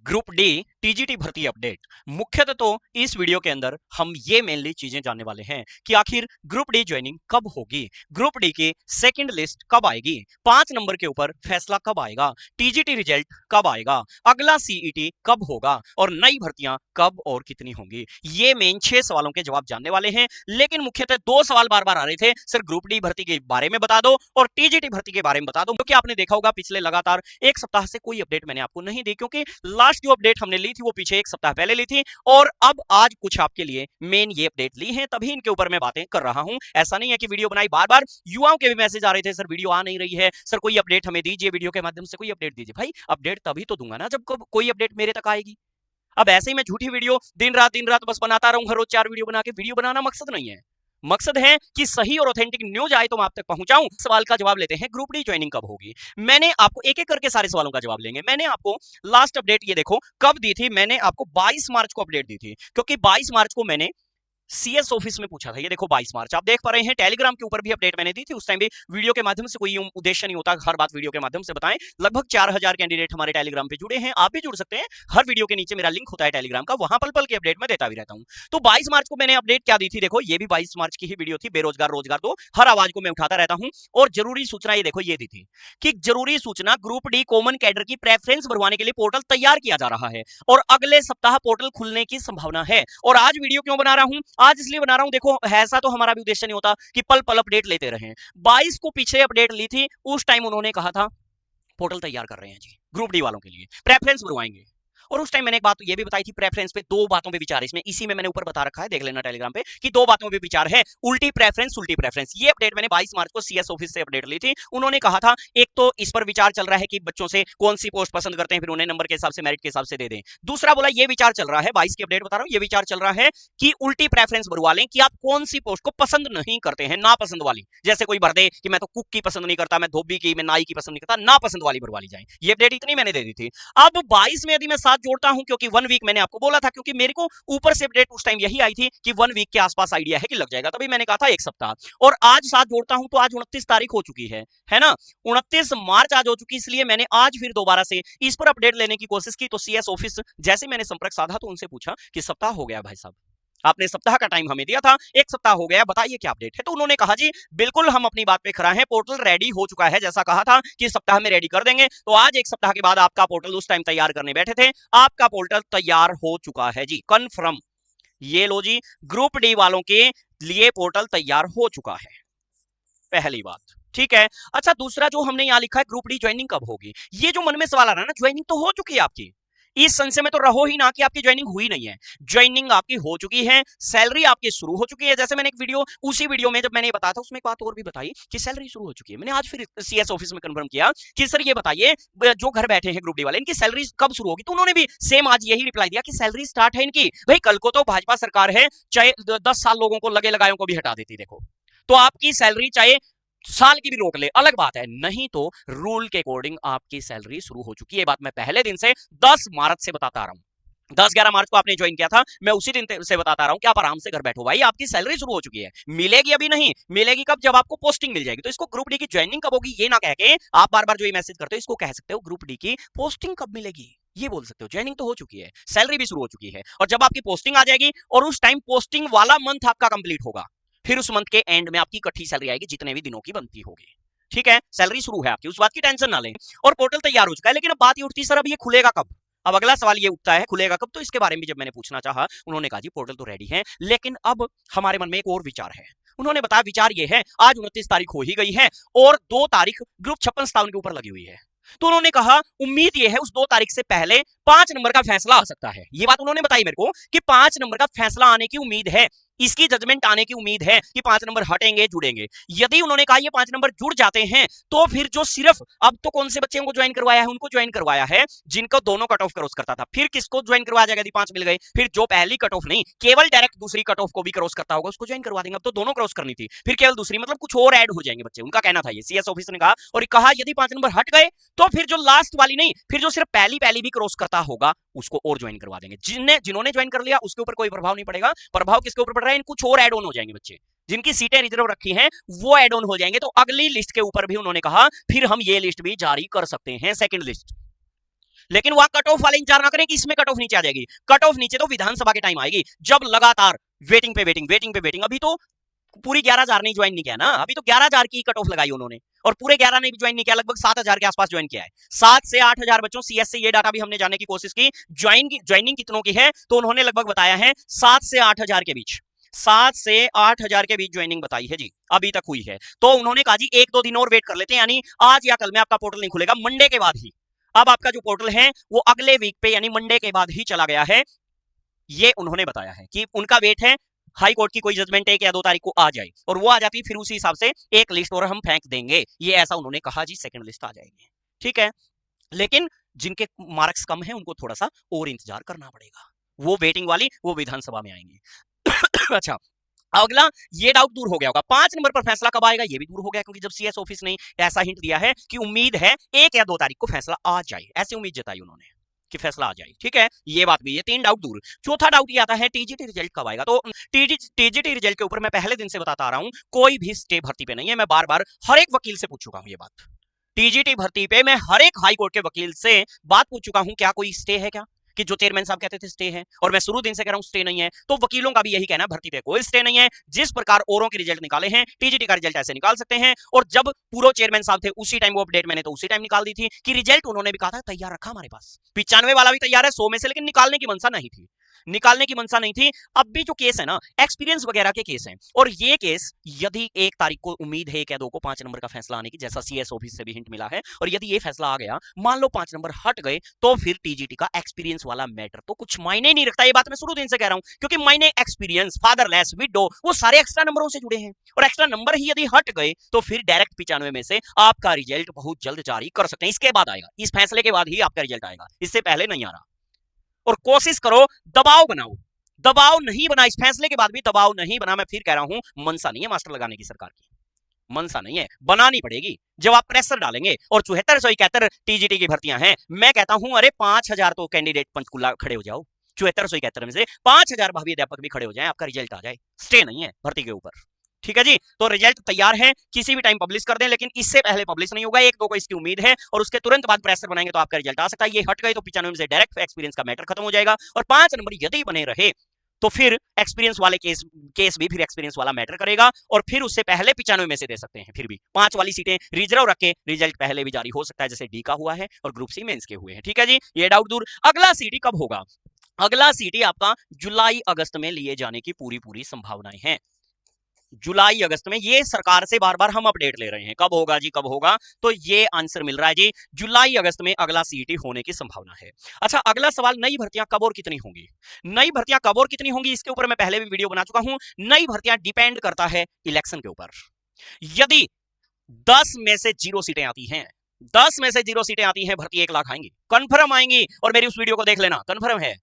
Group D TGT भर्ती update. मुख्यतः तो इस वीडियो के अंदर हम ये मेनली चीजें जानने वाले हैं कि आखिर ग्रुप डी ज्वाइनिंग कब होगी, ग्रुप डी की सेकंड लिस्ट कब आएगी, 5 नंबर के ऊपर फैसला कब आएगा, टीजीटी रिजल्ट कब आएगा, अगला सीईटी कब होगा और नई भर्तियां कब और कितनी होंगी। ये मेन 6 सवालों के जवाब जानने वाले हैं। लेकिन मुख्यतः 2 सवाल बार बार आ रहे थे, सर ग्रुप डी भर्ती के बारे में बता दो और टीजीटी भर्ती के बारे में बता दो, क्योंकि आपने देखा होगा पिछले लगातार एक सप्ताह से कोई अपडेट मैंने आपको नहीं दी, क्योंकि लास्ट जो अपडेट हमने ली थी वो पीछे एक सप्ताह पहले ली थी और अब आज कुछ आपके लिए मेन ये अपडेट ली है, तभी इनके ऊपर मैं बातें कर रहा हूं। ऐसा नहीं है कि वीडियो बनाई बार बार, युवाओं के भी मैसेज आ रहे थे सर वीडियो आ नहीं रही है, सर कोई अपडेट हमें दीजिए, वीडियो के माध्यम से कोई अपडेट दीजिए। भाई अपडेट तभी तो दूंगा ना जब कोई अपडेट मेरे तक आएगी। अब ऐसे ही मैं झूठी वीडियो दिन रात बस बनाता रहूं, हर रोज 4 वीडियो बना के, वीडियो बनाना मकसद नहीं है। मकसद है कि सही और ऑथेंटिक न्यूज आए तो मैं आप तक पहुंचाऊं। सवाल का जवाब लेते हैं, ग्रुप डी ज्वाइनिंग कब होगी। मैंने आपको एक एक करके सारे सवालों का जवाब लेंगे। मैंने आपको लास्ट अपडेट ये देखो कब दी थी, मैंने आपको 22 मार्च को अपडेट दी थी, क्योंकि 22 मार्च को मैंने सीएस ऑफिस में पूछा था। ये देखो 22 मार्च आप देख पा रहे हैं। टेलीग्राम के ऊपर भी अपडेट मैंने दी थी, उस टाइम भी वीडियो के माध्यम से कोई उद्देश्य नहीं होता हर बात वीडियो के माध्यम से बताएं। लगभग 4000 कैंडिडेट हमारे टेलीग्राम पे जुड़े हैं, आप भी जुड़ सकते हैं। हर वीडियो के नीचे मेरा लिंक होता है टेलीग्राम का, वहां पल पल की अपडेट में देता भी रहता हूं। तो 22 मार्च को मैंने अपडेट क्या दी थी, देखो ये भी 22 मार्च की ही वीडियो थी। बेरोजगार रोजगार दो, हर आवाज को मैं उठाता रहता हूं। और जरूरी सूचना ये देखो ये दी थी कि जरूरी सूचना ग्रुप डी कॉमन कैडर की प्रेफरेंस भरवाने के लिए पोर्टल तैयार किया जा रहा है और अगले सप्ताह पोर्टल खुलने की संभावना है। और आज वीडियो क्यों बना रहा हूं, आज इसलिए बना रहा हूं, देखो ऐसा तो हमारा भी उद्देश्य नहीं होता कि पल पल अपडेट लेते रहें। 22 को पीछे अपडेट ली थी, उस टाइम उन्होंने कहा था पोर्टल तैयार कर रहे हैं जी ग्रुप डी वालों के लिए, प्रेफरेंस भरवाएंगे। और उस टाइम मैंने एक बात तो ये भी बताई थी, प्रेफरेंस पे 2 बातों पे विचार, इसमें इसी में मैंने ऊपर बता रखा है, देख लेना टेलीग्राम पे कि 2 बातों पे विचार है, उल्टी प्रेफरेंस उल्टी प्रेफरेंस। ये अपडेट मैंने 22 मार्च को सीएस ऑफिस से अपडेट ली थी। उन्होंने कहा था एक तो इस पर विचार चल रहा है कि बच्चों से कौन सी पोस्ट पसंद करते हैं, फिर उन्हें नंबर के हिसाब से मेरिट के हिसाब से दे दें। दूसरा बोला ये विचार चल रहा है, 22 की अपडेट बता रहा हूं, ये विचार चल रहा है कि उल्टी प्रेफरेंस भरवा लें कि आप कौन सी पोस्ट को पसंद नहीं करते हैं, नापसंद वाली। जैसे कोई भर दे कि मैं तो कुक की पसंद नहीं करता, मैं धोबी की, मैं नाई की पसंद नहीं करता, नापसंद वाली भरवा ली जाए। ये अपडेट इतनी मैंने दे दी थी। अब 22 में यदि मैं 7 जोड़ता हूं, क्योंकि 1 वीक मैंने आपको बोला था, क्योंकि मेरे को ऊपर से अपडेट उस टाइम यही आई थी कि 1 वीक के आसपास आइडिया है कि लग जाएगा, तभी मैंने कहा था 1 सप्ताह। और आज 7 जोड़ता हूं तो आज 29 तारीख हो चुकी है ना, 29 मार्च आज हो चुकी, इसलिए मैंने आज फिर दोबारा से इस पर अपडेट लेने की कोशिश की। तो सीएस ऑफिस जैसे मैंने संपर्क साधा तो उनसे पूछा कि सप्ताह हो गया भाई साहब, आपने सप्ताह का टाइम हमें दिया था, 1 सप्ताह हो गया, बताइए क्या अपडेट है। तो उन्होंने कहा जी बिल्कुल हम अपनी बात पे खरा है, पोर्टल रेडी हो चुका है, जैसा कहा था कि सप्ताह में रेडी कर देंगे। तो आज 1 सप्ताह के बाद आपका पोर्टल, उस टाइम तैयार करने बैठे थे, आपका पोर्टल तैयार हो चुका है जी, कन्फर्म। ये लो जी, ग्रुप डी वालों के लिए पोर्टल तैयार हो चुका है, पहली बात। ठीक है, अच्छा दूसरा जो हमने यहां लिखा है ग्रुप डी ज्वाइनिंग कब होगी, ये जो मन में सवाल आ रहा है ना, ज्वाइनिंग तो हो चुकी है आपकी, इस संशय में तो रहो ही ना कि आपकी ज्वाइनिंग हुई नहीं है। ज्वाइनिंग आपकी हो चुकी है, सैलरी आपकी शुरू हो चुकी है। जैसे मैंने एक वीडियो, उसी वीडियो में जब मैंने ये बताया था उसमें एक बात और भी बताई कि सैलरी शुरू हो चुकी है। मैंने आज फिर सीएस ऑफिस में कंफर्म किया कि सर ये बताइए जो घर बैठे हैं ग्रुप डी वाले, इनकी सैलरी कब शुरू होगी। तो उन्होंने भी सेम आज यही रिप्लाई दिया कि सैलरी स्टार्ट है इनकी। भाई कल को तो भाजपा सरकार है, चाहे 10 साल लोगों को लगे लगायों को भी हटा देती, देखो तो आपकी सैलरी चाहे साल की भी रोक ले अलग बात है, नहीं तो रूल के अकॉर्डिंग आपकी सैलरी शुरू हो चुकी है। बात मैं पहले दिन से 10 मार्च से बताता आ रहा हूं, 10-11 मार्च को आपने ज्वाइन किया था, मैं उसी दिन से बताता रहा हूं कि आप आराम से घर बैठो भाई, आपकी सैलरी शुरू हो चुकी है। मिलेगी अभी नहीं, मिलेगी कब, जब आपको पोस्टिंग मिल जाएगी। तो इसको ग्रुप डी की ज्वाइनिंग कब होगी ये ना कह के आप बार बार जो ये मैसेज करते हो, इसको कह सकते हो ग्रुप डी की पोस्टिंग कब मिलेगी, ये बोल सकते हो। ज्वाइनिंग तो हो चुकी है, सैलरी भी शुरू हो चुकी है, और जब आपकी पोस्टिंग आ जाएगी और उस टाइम पोस्टिंग वाला मंथ आपका कंप्लीट होगा, फिर उस मंथ के एंड में आपकी इकट्ठी सैलरी आएगी जितने भी दिनों की बनती होगी। ठीक है, सैलरी शुरू है आपकी, उस बात की टेंशन ना लें। और पोर्टल तैयार हो चुका है, लेकिन अब बात ये उठती सर अब ये खुलेगा कब। अब अगला सवाल ये उठता है खुलेगा कब। तो इसके बारे में जब मैंने पूछना चाहा, उन्होंने कहा जी पोर्टल तो रेडी है, लेकिन अब हमारे मन में एक और विचार है। उन्होंने बताया विचार ये है, आज 29 तारीख हो ही गई है और 2 तारीख ग्रुप 5657 के ऊपर लगी हुई है। तो उन्होंने कहा उम्मीद ये है उस 2 तारीख से पहले 5 नंबर का फैसला आ सकता है। ये बात उन्होंने बताई मेरे को कि 5 नंबर का फैसला आने की उम्मीद है, इसकी जजमेंट आने की उम्मीद है कि 5 नंबर हटेंगे जुड़ेंगे। यदि उन्होंने कहा ये 5 नंबर जुड़ जाते हैं तो फिर जो सिर्फ अब तो कौन से बच्चे को ज्वाइन करवाया है, उनको ज्वाइन करवाया है जिनको दोनों कट ऑफ क्रॉस करता था, फिर किसको ज्वाइन करवाया जाएगा यदि 5 मिल गए, फिर जो पहली कट ऑफ नहीं केवल डायरेक्ट दूसरी कट ऑफ को भी क्रॉस करता होगा उसको ज्वाइन करवा देंगे। अब तो दोनों क्रॉस करनी थी, फिर केवल दूसरी, मतलब कुछ और ऐड हो जाएंगे बच्चे, उनका कहना था ये, सीएस ऑफिसर ने कहा। और कहा यदि 5 नंबर हट गए तो फिर जो लास्ट वाली नहीं, फिर जो सिर्फ पहली भी क्रॉस करता होगा उसको और ज्वाइन करवा देंगे। जिन्होंने ज्वाइन कर लिया उसके ऊपर कोई प्रभाव नहीं पड़ेगा। प्रभाव किसके ऊपर पड़ रहा है, कुछ और ऐड ऑन हो जाएंगे बच्चे, जिनकी सीटें रिजर्व रखी हैं वो ऐड ऑन हो जाएंगे। तो अगली लिस्ट के ऊपर भी उन्होंने कहा फिर हम ये लिस्ट भी जारी कर सकते हैं, सेकंड लिस्ट। लेकिन वहां कट ऑफ वाले इंतजार ना करें कि इसमें कट ऑफ नीचे आ जाएगी। कट ऑफ नीचे तो विधानसभा के टाइम आएगी, जब लगातार वेटिंग पे वेटिंग, वेटिंग पे वेटिंग। अभी तो पूरी 11,000 ने ज्वाइन नहीं किया ना, अभी तो 11,000 की कट ऑफ लगाई उन्होंने, और पूरे 11 ने भी ज्वाइन नहीं किया, लगभग 7,000 के आसपास ज्वाइन किया है। 7 से 8,000 बच्चों, सीएस से ये डाटा भी हमने जानने की कोशिश की, ज्वाइनिंग कितनों की है, तो उन्होंने लगभग बताया है 7 से 8,000 के बीच, 7 से 8,000 के बीच ज्वाइनिंग बताई है जी, अभी तक हुई है। तो उन्होंने कहा जी 1-2 दिन और वेट कर लेते हैं, यानी आज या कल में आपका पोर्टल नहीं खुलेगा, मंडे के बाद ही। अब आपका जो पोर्टल है वो अगले वीक पे यानी मंडे के बाद ही चला गया है, ये उन्होंने बताया है कि उनका वेट है हाई कोर्ट की कोई जजमेंट 1 या 2 तारीख को आ जाए, और वो आ जाती है फिर उसी हिसाब से एक लिस्ट और हम फेंक देंगे, ये ऐसा उन्होंने कहा जी, सेकंड लिस्ट आ जाएगी। ठीक है, लेकिन जिनके मार्क्स कम है उनको थोड़ा सा और इंतजार करना पड़ेगा, वो वेटिंग वाली वो विधानसभा में आएंगी। अच्छा, अगला ये डाउट दूर हो गया होगा, 5 नंबर पर फैसला कब आएगा, ये भी दूर हो गया, क्योंकि जब सीएस ऑफिस ने ऐसा हिंट दिया है कि उम्मीद है 1 या 2 तारीख को फैसला आ जाए, ऐसी उम्मीद जताई उन्होंने कि फैसला आ जाए। ठीक है, ये बात भी, ये 3 डाउट दूर। चौथा डाउट ये आता है टीजीटी रिजल्ट कब आएगा। तो टीजीटी रिजल्ट के ऊपर मैं पहले दिन से बताता आ रहा हूं, कोई भी स्टे भर्ती पे नहीं है, मैं बार बार हर एक वकील से पूछ चुका हूं ये बात। टीजीटी भर्ती पे मैं हर एक हाई कोर्ट के वकील से बात पूछ चुका हूं, क्या कोई स्टे है क्या, कि जो चेयरमैन साहब कहते थे स्टे है, और मैं शुरू दिन से कह रहा हूं स्टे नहीं है। तो वकीलों का भी यही कहना है, भर्ती पे कोई स्टे नहीं है, जिस प्रकार औरों के रिजल्ट निकाले हैं टीजीटी का रिजल्ट ऐसे निकाल सकते हैं। और जब पूर्व चेयरमैन साहब थे उसी टाइम वो अपडेट मैंने तो उसी टाइम निकाल दी थी कि रिजल्ट उन्होंने भी कहा था तैयार रखा हमारे पास, 95 वाला भी तैयार है 100 में से, लेकिन निकालने की मंशा नहीं थी, निकालने की मंशा नहीं थी। अब भी जो केस है ना, एक्सपीरियंस वगैरह के केस हैं, और ये केस यदि 1 तारीख को उम्मीद है 1 या 2 को 5 नंबर का फैसला आने की, जैसा सीएस ऑफिस से भी हिंट मिला है, और यदि ये फैसला आ गया, मान लो 5 नंबर हट गए, तो फिर टीजीटी का एक्सपीरियंस वाला मैटर तो कुछ मायने नहीं रखता। ये बात मैं शुरू दिन से कह रहा हूं, क्योंकि मायने एक्सपीरियंस, फादरलेस, विडो, वो सारे एक्स्ट्रा नंबरों से जुड़े हैं, और एक्स्ट्रा नंबर ही यदि हट गए तो फिर डायरेक्ट 95 में से आपका रिजल्ट बहुत जल्द जारी कर सकते हैं। इसके बाद आएगा, इस फैसले के बाद ही आपका रिजल्ट आएगा, इससे पहले नहीं आ रहा। और कोशिश करो, दबाव बनाओ, दबाव नहीं बना, इस फैसले के बाद भी दबाव नहीं बना। मैं फिर कह रहा हूं, मनसा नहीं है मास्टर लगाने की सरकार की, मनसा नहीं है, बनानी पड़ेगी। जब आप प्रेशर डालेंगे, और 7471 टीजीटी की भर्तियां हैं, मैं कहता हूं अरे 5,000 तो कैंडिडेट पंचकुला खड़े हो जाओ, 7471 में से 5,000 भावी अध्यापक भी खड़े हो जाएं, आपका रिजल्ट आ जाए, स्टे नहीं है भर्ती के ऊपर। ठीक है जी, तो रिजल्ट तैयार है, किसी भी टाइम पब्लिश कर दें, लेकिन इससे पहले पब्लिश नहीं होगा, 1-2 को इसकी उम्मीद है, और उसके तुरंत बाद प्रेशर बनाएंगे तो आपका रिजल्ट आ सकता है। ये हट गए तो 95 में से डायरेक्ट एक्सपीरियंस का मैटर खत्म हो जाएगा, और 5 नंबर यदि बने रहे तो फिर एक्सपीरियंस वाले केस भी फिर एक्सपीरियंस वाला मैटर करेगा, और फिर उससे पहले 95 में से दे सकते हैं। फिर भी 5 वाली सीटें रिजर्व रख के रिजल्ट पहले भी जारी हो सकता है, जैसे डी का हुआ है और ग्रुप सी मेंस के हुए हैं। ठीक है जी, ये डाउट दूर। अगला सीटी कब होगा, अगला सीटी आपका जुलाई अगस्त में लिए जाने की पूरी संभावनाएं हैं। जुलाई अगस्त में, ये सरकार से बार बार हम अपडेट ले रहे हैं, कब होगा जी कब होगा, तो ये आंसर मिल रहा है जी, जुलाई अगस्त में अगला सीटी होने की संभावना है। अच्छा, अगला सवाल, नई भर्तियां कब और कितनी होंगी। नई भर्तियां कब और कितनी होंगी, इसके ऊपर मैं पहले भी वीडियो बना चुका हूं। नई भर्तियां डिपेंड करता है इलेक्शन के ऊपर। यदि 10 में से 0 सीटें आती हैं, 10 में से 0 सीटें आती हैं, भर्ती 1 लाख आएंगी, कंफर्म आएंगी, और मेरी उस वीडियो को देख लेना, कंफर्म है।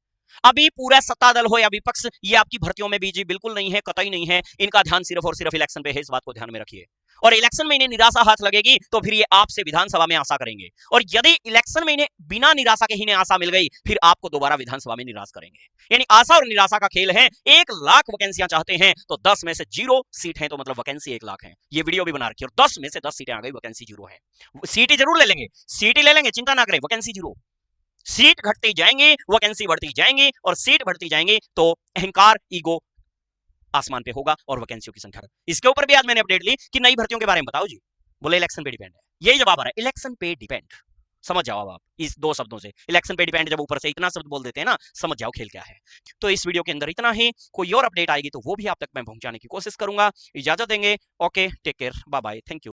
अभी पूरा सत्ता दल हो या विपक्ष, ये आपकी भर्तियों में बीजी बिल्कुल नहीं है, कतई नहीं है, इनका ध्यान सिर्फ और सिर्फ इलेक्शन पे है, इस बात को ध्यान में रखिए। और इलेक्शन में इन्हें निराशा हाथ लगेगी तो फिर ये आपसे विधानसभा में आशा करेंगे, और यदि इलेक्शन में इन्हें बिना निराशा के ही इन्हें आशा मिल गई, फिर आपको दोबारा विधानसभा में निराश करेंगे। यानी आशा और निराशा का खेल है। 1 लाख वैकेंसियां चाहते हैं, तो 10 में से 0 सीट है, तो मतलब वैकेंसी 1 लाख है। ये वीडियो भी बना रखी है, और 10 में से 10 सीटें आ गई, वैकेंसी 0 है। सीटें जरूर ले लेंगे, सीटें ले लेंगे, चिंता ना करें, वैकेंसी 0। सीट घटती जाएंगी, वैकेंसी बढ़ती जाएंगी, और सीट बढ़ती जाएंगी तो अहंकार, ईगो आसमान पे होगा, और वैकेंसियों की संख्या। इसके ऊपर भी आज मैंने अपडेट ली कि नई भर्तियों के बारे में बताओ जी, बोले इलेक्शन पे डिपेंड है। यही जवाब आ रहा है, इलेक्शन पे डिपेंड। समझ जाओ आप इस 2 शब्दों से, इलेक्शन पे डिपेंड, जब ऊपर से इतना शब्द बोल देते हैं ना, समझ जाओ खेल क्या है। तो इस वीडियो के अंदर इतना ही, कोई और अपडेट आएगी तो वो भी आप तक मैं पहुंचाने की कोशिश करूंगा। इजाजत देंगे, okay, take care, bye bye, thank you.